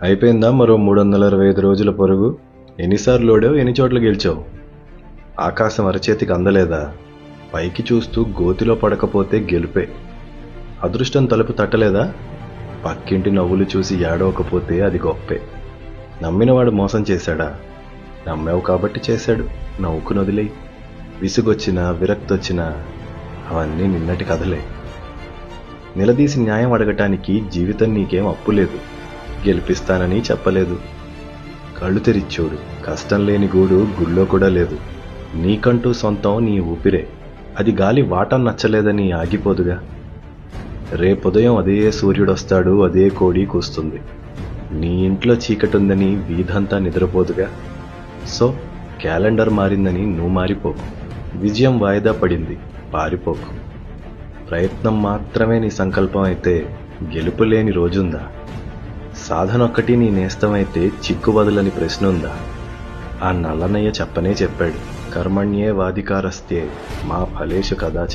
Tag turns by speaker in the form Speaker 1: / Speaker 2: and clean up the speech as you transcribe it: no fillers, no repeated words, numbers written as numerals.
Speaker 1: అయిపోయిందా మరో 365 రోజుల పరుగు? ఎన్నిసార్లు ఓడావు, ఎన్ని చోట్ల గెలిచావు? ఆకాశం అరచేతికి అందలేదా? పైకి చూస్తూ గోతిలో పడకపోతే గెలుపే. అదృష్టం తలుపు తట్టలేదా? పక్కింటి నవ్వులు చూసి ఏడవకపోతే అది గొప్పే. నమ్మినవాడు మోసం చేశాడా? నమ్మావు కాబట్టి చేశాడు, నవ్వుకు నదిలేయి. విసుగొచ్చినా విరక్తొచ్చినా అవన్నీ నిన్నటి కథలే. నిలదీసి న్యాయం అడగటానికి జీవితం నీకేం అప్పు లేదు, గెలిపిస్తానని చెప్పలేదు. కళ్ళు తెరిచూడు, కష్టం లేని గూడు గుళ్ళో కూడా లేదు. నీకంటూ సొంతం నీ ఊపిరే, అది గాలి వాటం నచ్చలేదని ఆగిపోదుగా. రేపుదయం అదే సూర్యుడొస్తాడు, అదే కోడి కూస్తుంది. నీ ఇంట్లో చీకటుందని వీధంతా నిద్రపోదుగా. సో క్యాలెండర్ మారిందని నువ్వు మారిపోకు. విజయం వాయిదా పడింది, పారిపోకు. ప్రయత్నం మాత్రమే నీ సంకల్పం అయితే గెలుపు లేని రోజుందా? సాధనొక్కటి నీ నేస్తమైతే చిక్కు వదలని ప్రశ్న ఉందా? ఆ నల్లనయ్య చెప్పనే చెప్పాడు, కర్మణ్యే వాధికారస్తే మా ఫలేషు కదాచ.